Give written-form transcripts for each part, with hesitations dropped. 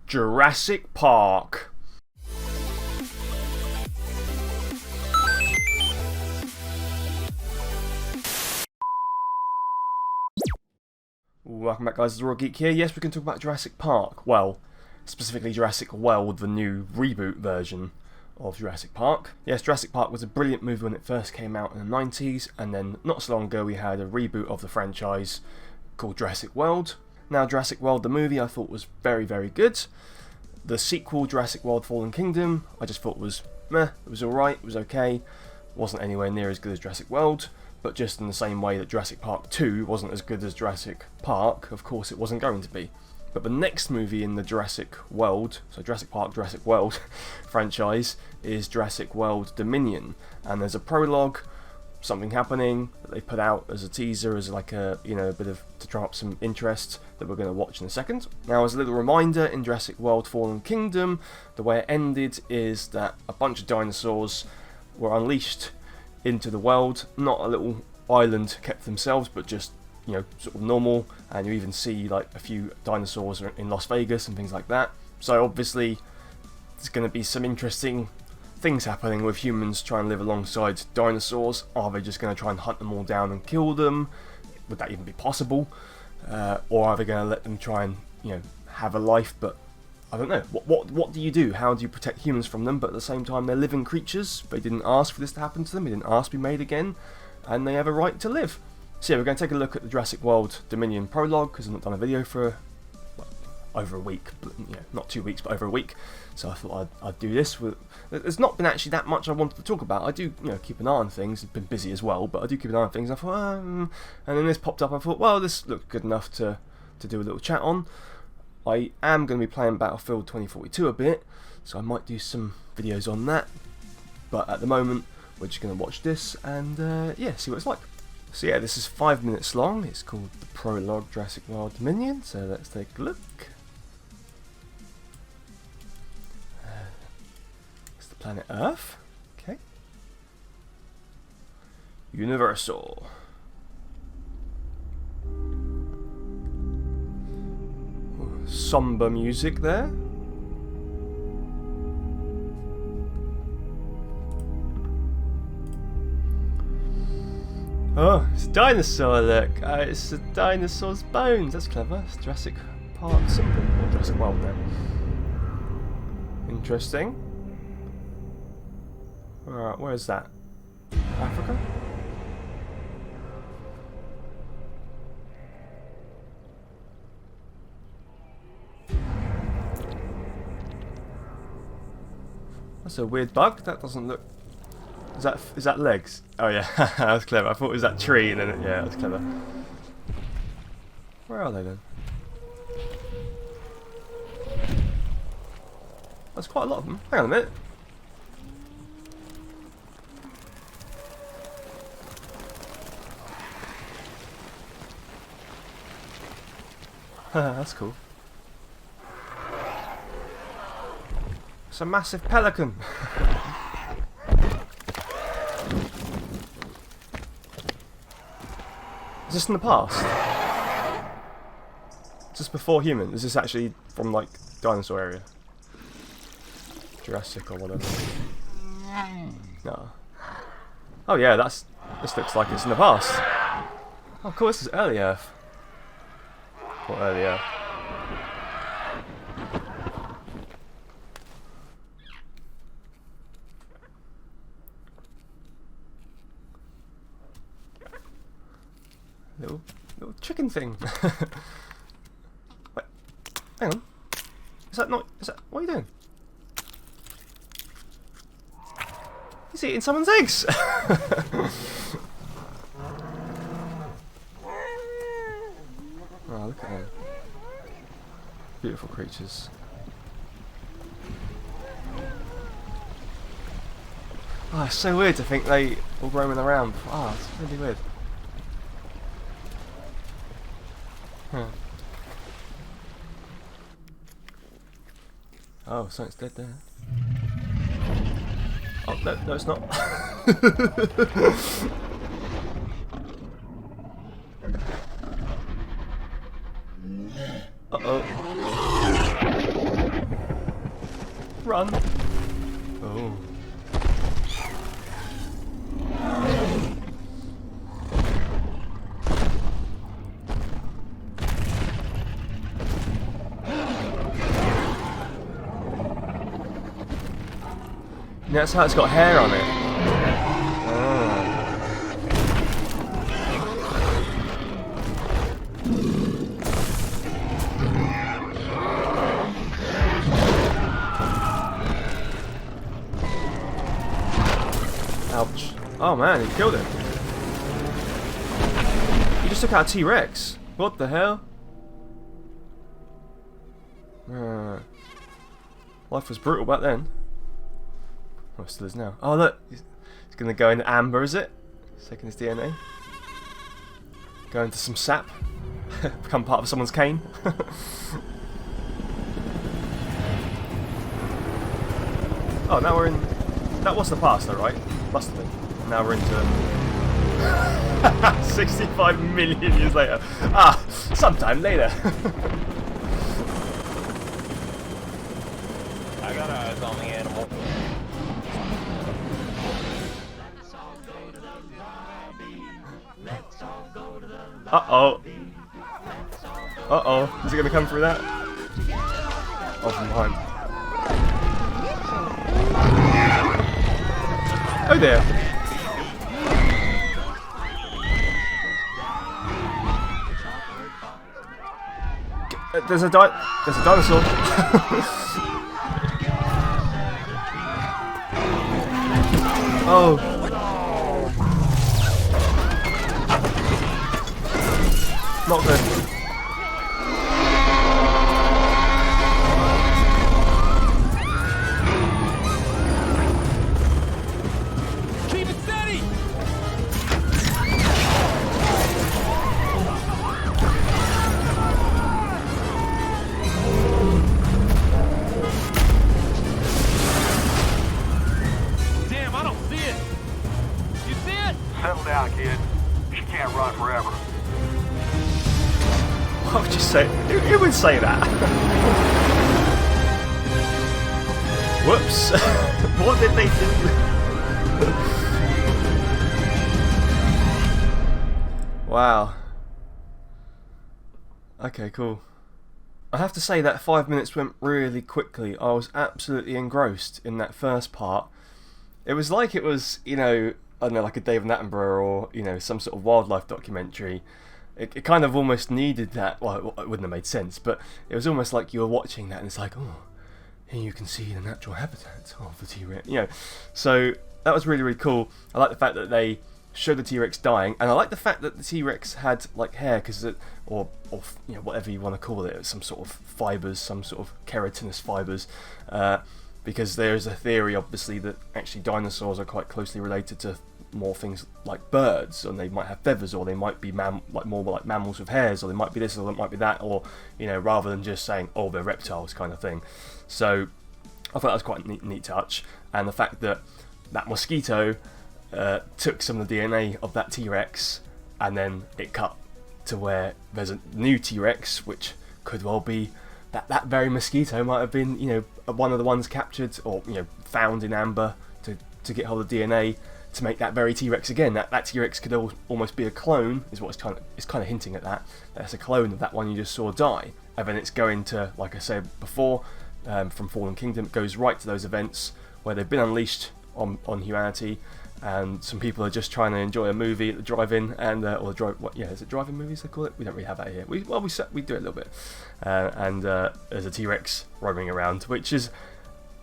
Jurassic Park. Welcome back, guys. It's Raw Geek here. Yes, we can talk about Jurassic Park. Well, specifically Jurassic World, the new reboot version of Jurassic Park. Yes, Jurassic Park was a brilliant movie when it first came out in the 90s, and then not so long ago we had a reboot of the franchise called Jurassic World. Now, Jurassic World, the movie, I thought was very, very good. The sequel, Jurassic World Fallen Kingdom, I just thought was meh. It was alright, it was okay. Wasn't anywhere near as good as Jurassic World, but just in the same way that Jurassic Park 2 wasn't as good as Jurassic Park, of course it wasn't going to be. But the next movie in the Jurassic World, so Jurassic Park, Jurassic World franchise, is Jurassic World Dominion. And there's a prologue, something happening that they put out as a teaser, as like a, a bit of, to drum up some interest, that we're going to watch in a second. Now, as a little reminder, in Jurassic World Fallen Kingdom, the way it ended is that a bunch of dinosaurs were unleashed into the world, not a little island kept to themselves, but just, sort of normal, and you even see like a few dinosaurs in Las Vegas and things like that. So obviously there's going to be some interesting things happening with humans trying to live alongside dinosaurs. Are they just going to try and hunt them all down and kill them? Would that even be possible? Or are they going to let them try and, have a life? But I don't know. What do you do? How do you protect humans from them? But at the same time, they're living creatures. They didn't ask for this to happen to them. They didn't ask to be made again. And they have a right to live. So yeah, we're going to take a look at the Jurassic World Dominion prologue, because I've not done a video for over a week. But, not 2 weeks, but over a week. So I thought I'd do this. There's not been actually that much I wanted to talk about. I do, keep an eye on things. I've been busy as well, but I do keep an eye on things. I thought, and then this popped up. I thought, well, this looked good enough to do a little chat on. I am going to be playing Battlefield 2042 a bit, so I might do some videos on that. But at the moment, we're just going to watch this and, see what it's like. So yeah, this is 5 minutes long. It's called the Prologue Jurassic World Dominion, so let's take a look. It's the planet Earth. Okay. Universal. Somber music there. Oh, it's a dinosaur, look. It's a dinosaur's bones. That's clever. It's Jurassic Park symbol. Or Jurassic World now. Interesting. Alright, where is that? Africa? That's a weird bug. That doesn't look... Is that legs? Oh yeah, that's clever. I thought it was that tree, and then yeah, that's clever. Where are they then? There's quite a lot of them. Hang on a minute. That's cool. It's a massive pelican. Is this in the past? Is this before human? Is this actually from like dinosaur area? Jurassic or whatever. No. Oh yeah, this looks like it's in the past. Oh cool, this is early Earth. Or early Earth. Little chicken thing. Wait, hang on. Is that what are you doing? He's eating someone's eggs. Oh, look at them. Beautiful creatures. Oh, it's so weird to think they were roaming around. Oh, it's really weird. Huh. Oh, something's dead there. Oh, no, it's not. Uh-oh. Run. Oh. That's how it's got hair on it. Oh. Ouch. Oh man, he killed him. He just took out a T-Rex. What the hell? Life was brutal back then. Oh, it still is now. Oh look, he's going to go into amber, is it? He's taking his DNA. Go into some sap. Become part of someone's cane. Oh, now we're in... That was the past though, right? Must have been. Now we're into... 65 million years later. Ah, sometime later. I got eyes on the animal. Uh-oh. Uh-oh. Is it going to come through that? Oh, from behind. Oh dear. There's a dinosaur. Oh. Not good. Keep it steady. Damn, I don't see it. You see it? Settle down, kid. She can't run forever. What would you say? Who would say that? Whoops. What did they do? Wow. Okay, cool. I have to say that 5 minutes went really quickly. I was absolutely engrossed in that first part. It was like it was, you know, I don't know, like a David Attenborough or, you know, some sort of wildlife documentary. It kind of almost needed that. Well, it wouldn't have made sense, but it was almost like you were watching that and it's like, oh, here you can see the natural habitat of the T-Rex. You know, so that was really, really cool. I like the fact that they showed the T-Rex dying, and I like the fact that the T-Rex had like hair, because or you know, whatever you want to call it, some sort of fibers, some sort of keratinous fibers, because there's a theory, obviously, that actually dinosaurs are quite closely related to more things like birds, and they might have feathers, or they might be more like mammals with hairs, or they might be this, or they might be that, or, you know, rather than just saying, oh, they're reptiles kind of thing. So I thought that was quite a neat touch, and the fact that that mosquito took some of the DNA of that T-Rex, and then it cut to where there's a new T-Rex, which could well be that very mosquito might have been, you know, one of the ones captured or, you know, found in amber to get hold of DNA to make that very T-Rex again. That T-Rex could almost be a clone, is what it's kind of hinting at that. That's a clone of that one you just saw die, and then it's going to, like I said before, from Fallen Kingdom, it goes right to those events where they've been unleashed on humanity, and some people are just trying to enjoy a movie at the drive-in, and is it drive-in movies they call it? We don't really have that here. We do it a little bit, and there's a T-Rex roaming around, which is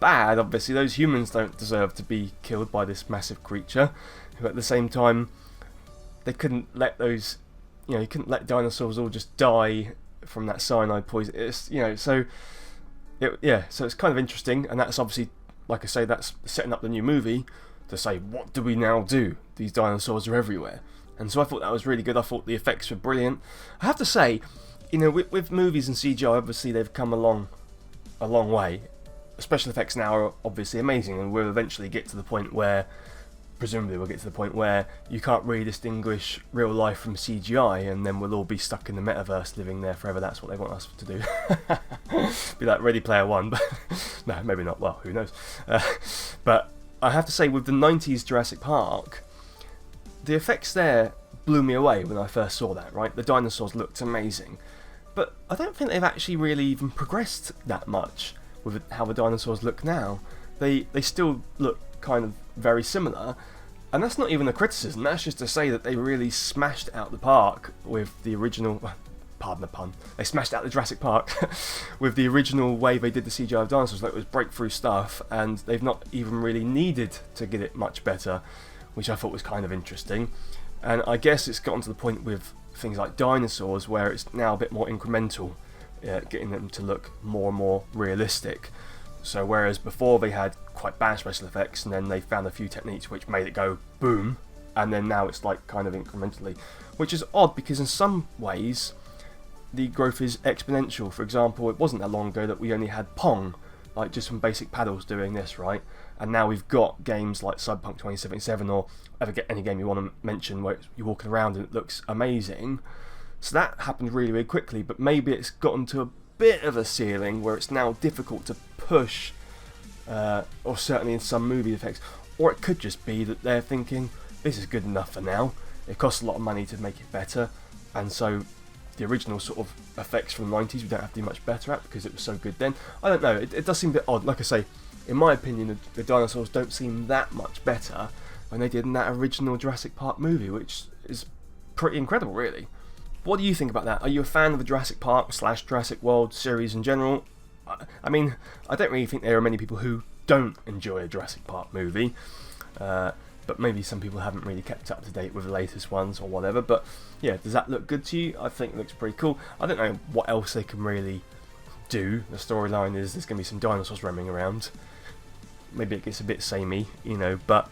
bad. Obviously, those humans don't deserve to be killed by this massive creature, who at the same time they couldn't let those, you know, you couldn't let dinosaurs all just die from that cyanide poison. It's, you know, so it's kind of interesting, and that's obviously, like I say, that's setting up the new movie to say, what do we now do? These dinosaurs are everywhere. And so I thought that was really good. I thought the effects were brilliant. I have to say, you know, with movies and CGI, obviously they've come a long way. Special effects now are obviously amazing, and we'll eventually get to the point where, presumably we'll get to the point where you can't really distinguish real life from CGI, and then we'll all be stuck in the metaverse living there forever. That's what they want us to do. Be like Ready Player One. But No, maybe not. Well, who knows? But I have to say, with the 90s Jurassic Park, the effects there blew me away when I first saw that, right? The dinosaurs looked amazing. But I don't think they've actually really even progressed that much with how the dinosaurs look now. They still look kind of very similar. And that's not even a criticism, that's just to say that they really smashed out the park with the original... Pardon the pun. They smashed out the Jurassic Park with the original way they did the CGI of dinosaurs. Like, it was breakthrough stuff, and they've not even really needed to get it much better, which I thought was kind of interesting. And I guess it's gotten to the point with things like dinosaurs where it's now a bit more incremental, getting them to look more and more realistic. So whereas before they had quite bad special effects, and then they found a few techniques which made it go boom, and then now it's like kind of incrementally, which is odd because in some ways the growth is exponential. For example, it wasn't that long ago that we only had Pong, like just some basic paddles doing this, right? And now we've got games like Cyberpunk 2077 or any game you want to mention where you're walking around and it looks amazing. So that happened really, really quickly, but maybe it's gotten to a bit of a ceiling where it's now difficult to push, or certainly in some movie effects. Or it could just be that they're thinking, this is good enough for now. It costs a lot of money to make it better, and so the original sort of effects from the 90s we don't have to do much better at because it was so good then. I don't know, it does seem a bit odd. Like I say, in my opinion, the dinosaurs don't seem that much better than they did in that original Jurassic Park movie, which is pretty incredible, really. What do you think about that? Are you a fan of the Jurassic Park / Jurassic World series in general? I mean, I don't really think there are many people who don't enjoy a Jurassic Park movie, but maybe some people haven't really kept up to date with the latest ones or whatever. But yeah, does that look good to you? I think it looks pretty cool. I don't know what else they can really do. The storyline is there's going to be some dinosaurs roaming around. Maybe it gets a bit samey, you know, but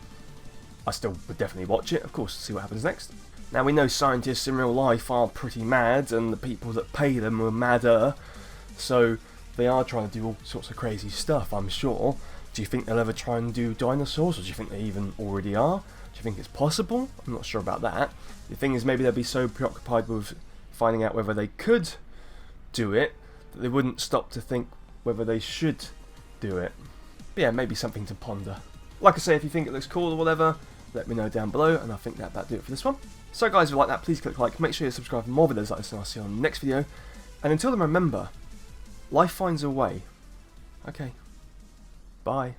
I still would definitely watch it, of course, to see what happens next. Now, we know scientists in real life are pretty mad, and the people that pay them are madder, so they are trying to do all sorts of crazy stuff, I'm sure. Do you think they'll ever try and do dinosaurs, or do you think they even already are? Do you think it's possible? I'm not sure about that. The thing is, maybe they'll be so preoccupied with finding out whether they could do it that they wouldn't stop to think whether they should do it. But yeah, maybe something to ponder. Like I say, if you think it looks cool or whatever, let me know down below, and I think that'll do it for this one. So guys, if you like that, please click like, make sure you subscribe for more videos like this, and I'll see you on the next video. And until then, remember, life finds a way. Okay. Bye.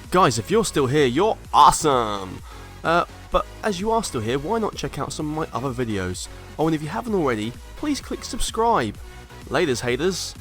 Guys, if you're still here, you're awesome! But as you are still here, why not check out some of my other videos? Oh, and if you haven't already, please click subscribe. Laters, haters.